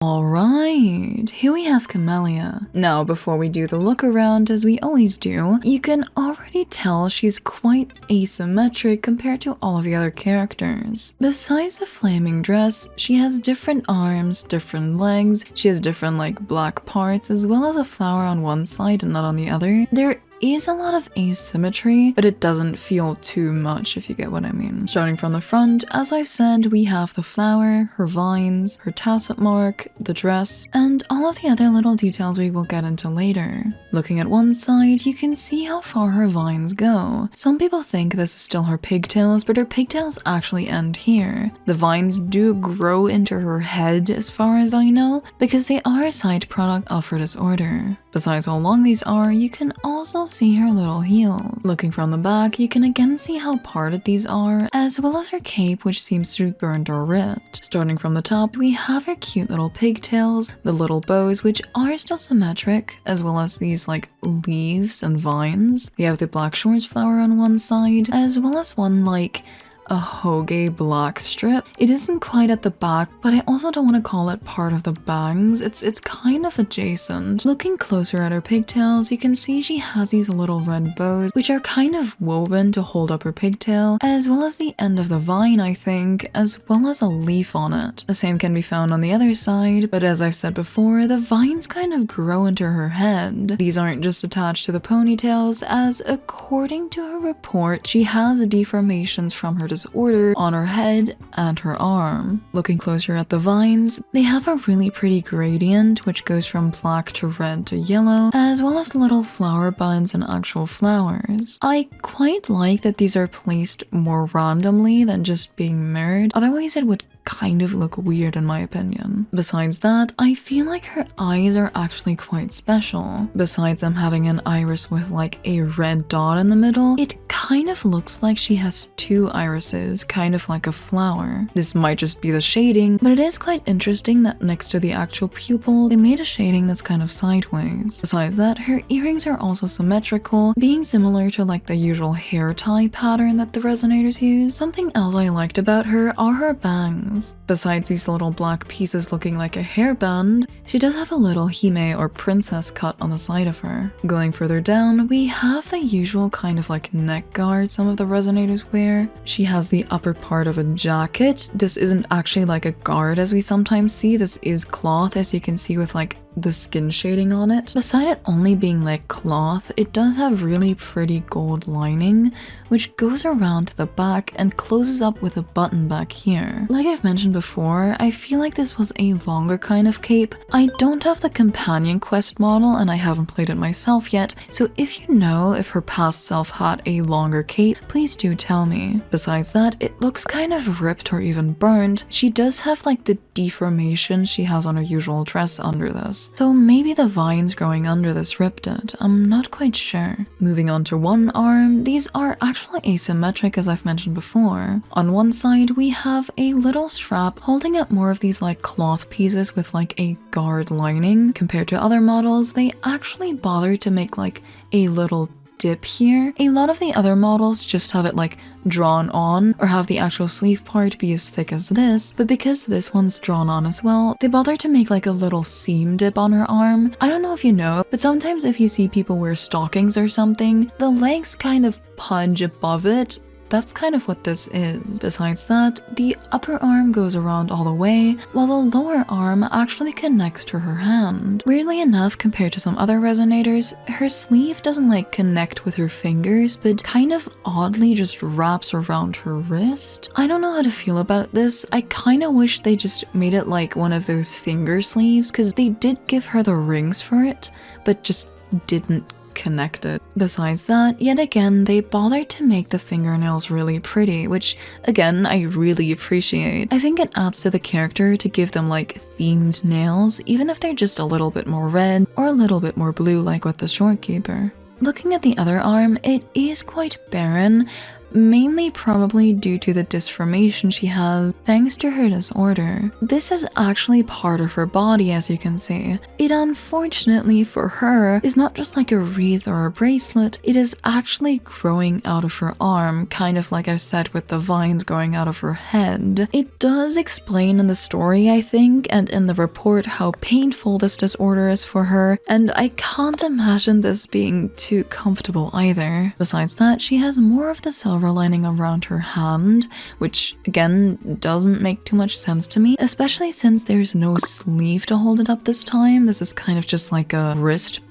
Alright, here we have Camellya. Now before we do the look around as we always do, you can already tell she's quite asymmetric compared to all of the other characters. Besides the flaming dress, she has different arms, different legs, she has different like black parts as well as a flower on one side and not on the other. There is a lot of asymmetry, but it doesn't feel too much if you get what I mean. Starting from the front, as I said, we have the flower, her vines, her tacit mark, the dress, and all of the other little details we will get into later. Looking at one side, you can see how far her vines go. Some people think this is still her pigtails, but her pigtails actually end here. The vines do grow into her head as far as I know, because they are a side product of her disorder. Besides how long these are, you can also see her little heels. Looking from the back, you can again see how parted these are, as well as her cape, which seems to be burned or ripped. Starting from the top, we have her cute little pigtails, the little bows, which are still symmetric, as well as these like leaves and vines. We have the black shorts flower on one side, as well as one like a hoge black strip. It isn't quite at the back, but I also don't want to call it part of the bangs. It's kind of adjacent. Looking closer at her pigtails, you can see she has these little red bows, which are kind of woven to hold up her pigtail, as well as the end of the vine, I think, as well as a leaf on it. The same can be found on the other side, but as I've said before, the vines kind of grow into her head. These aren't just attached to the ponytails, as according to her report, she has deformations from her disorder on her head and her arm. Looking closer at the vines, they have a really pretty gradient which goes from black to red to yellow, as well as little flower buds and actual flowers. I quite like that these are placed more randomly than just being mirrored, otherwise it would kind of look weird in my opinion. Besides that, I feel like her eyes are actually quite special. Besides them having an iris with like a red dot in the middle, it kind of looks like she has two irises, kind of like a flower. This might just be the shading, but it is quite interesting that next to the actual pupil, they made a shading that's kind of sideways. Besides that, her earrings are also symmetrical, being similar to like the usual hair tie pattern that the resonators use. Something else I liked about her are her bangs. Besides these little black pieces looking like a hairband, she does have a little hime or princess cut on the side of her. Going further down, we have the usual kind of like neck guard some of the resonators wear. She has the upper part of a jacket. This isn't actually like a guard as we sometimes see. This is cloth, as you can see with like the skin shading on it. Beside it only being like cloth, it does have really pretty gold lining, which goes around to the back and closes up with a button back here. Like I've mentioned before, I feel like this was a longer kind of cape. I don't have the companion quest model and I haven't played it myself yet, so if you know if her past self had a longer cape, please do tell me. Besides that, it looks kind of ripped or even burned. She does have like the deformation she has on her usual dress under this. So maybe the vines growing under this ripped it, I'm not quite sure. Moving on to one arm, these are actually asymmetric as I've mentioned before. On one side we have a little strap holding up more of these like cloth pieces with like a guard lining. Compared to other models, they actually bother to make like a little dip here. A lot of the other models just have it like drawn on or have the actual sleeve part be as thick as this, but because this one's drawn on as well, they bother to make like a little seam dip on her arm. I don't know if you know, but sometimes if you see people wear stockings or something, the legs kind of pudge above it. That's kind of what this is. Besides that, the upper arm goes around all the way, while the lower arm actually connects to her hand. Weirdly enough, compared to some other resonators, her sleeve doesn't like connect with her fingers, but kind of oddly just wraps around her wrist. I don't know how to feel about this. I kind of wish they just made it like one of those finger sleeves, because they did give her the rings for it, but just didn't connected. Besides that, yet again, they bothered to make the fingernails really pretty, which again, I really appreciate. I think it adds to the character to give them like themed nails, even if they're just a little bit more red or a little bit more blue like with the short keeper. Looking at the other arm, it is quite barren, mainly probably due to the disformation she has thanks to her disorder. This is actually part of her body, as you can see. It unfortunately for her is not just like a wreath or a bracelet, it is actually growing out of her arm, kind of like I've said with the vines growing out of her head. It does explain in the story, I think, and in the report how painful this disorder is for her, and I can't imagine this being too comfortable either. Besides that, she has more of the silver lining around her hand, which again doesn't make too much sense to me, especially since there's no sleeve to hold it up this time. This is kind of just like a wrist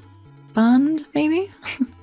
band, maybe?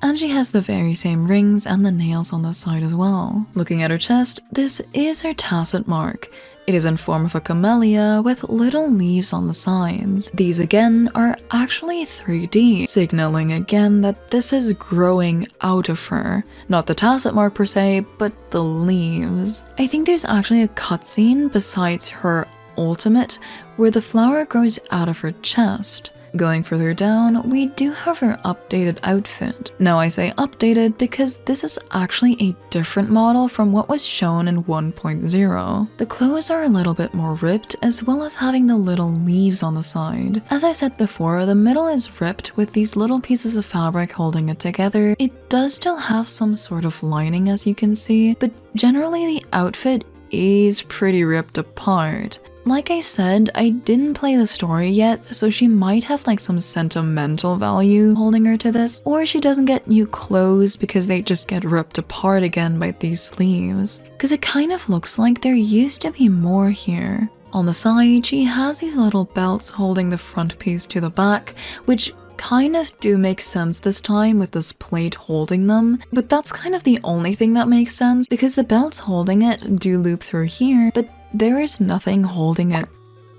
And she has the very same rings and the nails on the side as well. Looking at her chest, this is her tacit mark. It is in form of a camellia with little leaves on the sides. These again are actually 3D, signaling again that this is growing out of her. Not the tacit mark per se, but the leaves. I think there's actually a cutscene besides her ultimate where the flower grows out of her chest. Going further down, we do have her updated outfit. Now I say updated because this is actually a different model from what was shown in 1.0. The clothes are a little bit more ripped, as well as having the little leaves on the side. As I said before, the middle is ripped with these little pieces of fabric holding it together. It does still have some sort of lining, as you can see, but generally the outfit is pretty ripped apart. Like I said, I didn't play the story yet, so she might have like some sentimental value holding her to this, or she doesn't get new clothes because they just get ripped apart again by these sleeves. Because it kind of looks like there used to be more here. On the side, she has these little belts holding the front piece to the back, which kind of do make sense this time with this plate holding them, but that's kind of the only thing that makes sense because the belts holding it do loop through here, but there is nothing holding it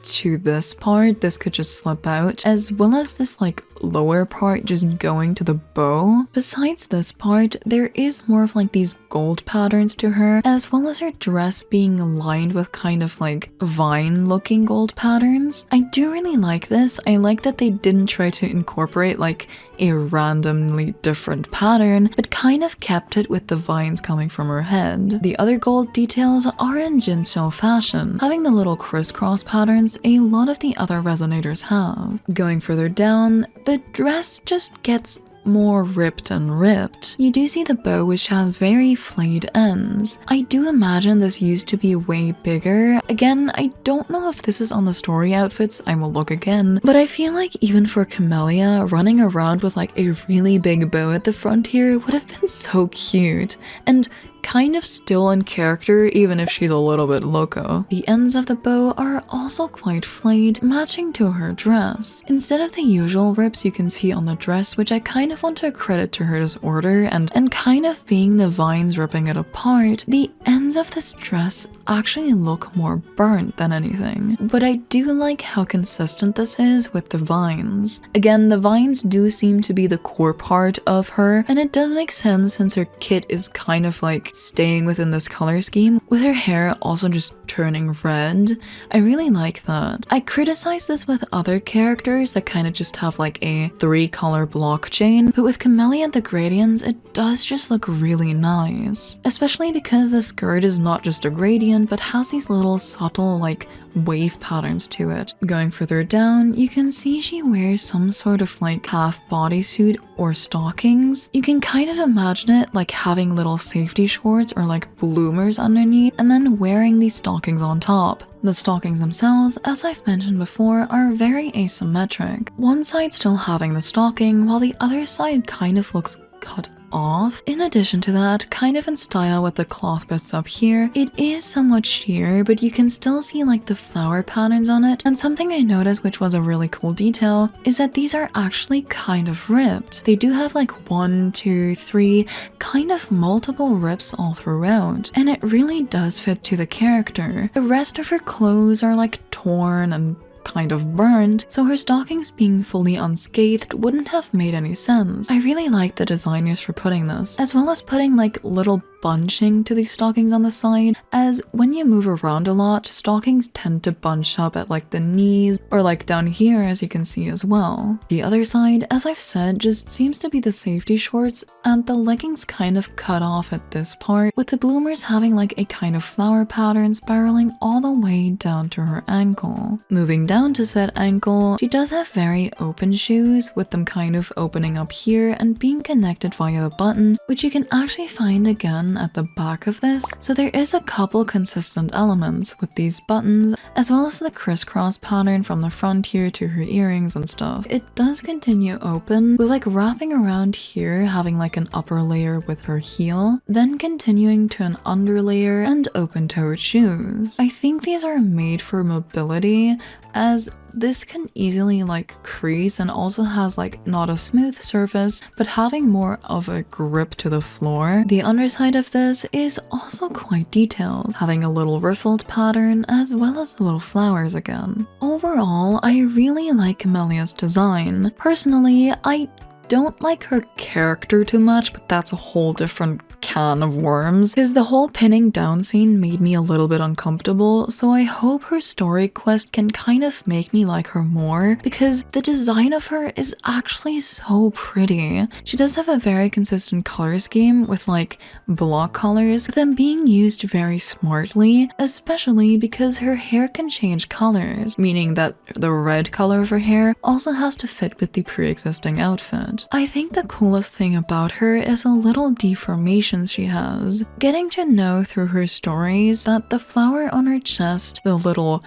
to this part. This could just slip out, as well as this like lower part just going to the bow. Besides this part, there is more of like these gold patterns to her, as well as her dress being lined with kind of like vine looking gold patterns. I do really like this. I like that they didn't try to incorporate like a randomly different pattern, but kind of kept it with the vines coming from her head. The other gold details are in Jinseo fashion, having the little crisscross patterns a lot of the other resonators have. Going further down, the dress just gets more ripped and ripped. You do see the bow, which has very flayed ends. I do imagine this used to be way bigger. Again, I don't know if this is on the story outfits, I will look again, but I feel like even for Camellya, running around with like a really big bow at the front here would have been so cute, and kind of still in character even if she's a little bit loco. The ends of the bow are also quite flayed, matching to her dress. Instead of the usual rips you can see on the dress, which I kind of want to credit to her disorder and kind of being the vines ripping it apart, the ends of this dress actually look more burnt than anything. But I do like how consistent this is with the vines. Again, the vines do seem to be the core part of her, and it does make sense since her kit is kind of like staying within this color scheme, with her hair also just turning red. I really like that. I criticize this with other characters that kind of just have like a 3-color blockchain, but with Camellya the gradients, it does just look really nice. Especially because the skirt is not just a gradient, but has these little subtle like wave patterns to it. Going further down, you can see she wears some sort of like half bodysuit or stockings. You can kind of imagine it like having little safety shorts or like bloomers underneath, and then wearing these stockings on top. The stockings themselves, as I've mentioned before, are very asymmetric. One side still having the stocking, while the other side kind of looks cut off. In addition to that, kind of in style with the cloth bits up here, it is somewhat sheer, but you can still see like the flower patterns on it. And something I noticed, which was a really cool detail, is that these are actually kind of ripped. They do have like 1, 2, 3 kind of multiple rips all throughout, and it really does fit to the character. The rest of her clothes are like torn and kind of burned, so her stockings being fully unscathed wouldn't have made any sense. I really like the designers for putting this, as well as putting like little bunching to the stockings on the side, as when you move around a lot, stockings tend to bunch up at like the knees or like down here, as you can see as well. The other side, as I've said, just seems to be the safety shorts, and the leggings kind of cut off at this part, with the bloomers having like a kind of flower pattern spiraling all the way down to her ankle. Moving down to said ankle, she does have very open shoes, with them kind of opening up here and being connected via the button, which you can actually find again at the back of this. So there is a couple consistent elements with these buttons, as well as the crisscross pattern from the front here to her earrings and stuff. It does continue open, with like wrapping around here having like an upper layer with her heel, then continuing to an under layer and open-toed shoes. I think these are made for mobility, as this can easily like crease and also has like not a smooth surface, but having more of a grip to the floor. The underside of this is also quite detailed, having a little riffled pattern as well as little flowers again. Overall, I really like Camellya's design. Personally, I don't like her character too much, but that's a whole different can of worms, because the whole pinning down scene made me a little bit uncomfortable, so I hope her story quest can kind of make me like her more, because the design of her is actually so pretty. She does have a very consistent color scheme with like block colors, with them being used very smartly, especially because her hair can change colors, meaning that the red color of her hair also has to fit with the pre-existing outfit. I think the coolest thing about her is a little deformation she has. Getting to know through her stories that the flower on her chest, the little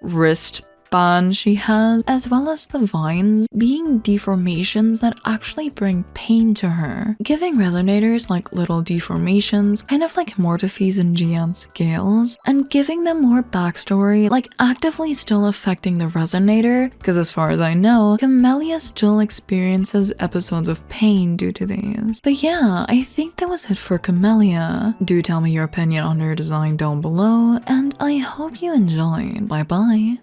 wrist band she has, as well as the vines being deformations that actually bring pain to her, giving resonators like little deformations, kind of like Mortifies and Giant scales, and giving them more backstory, like actively still affecting the resonator, because as far as I know, Camellya still experiences episodes of pain due to these. But yeah, I think that was it for Camellya. Do tell me your opinion on her design down below, and I hope you enjoyed. Bye bye.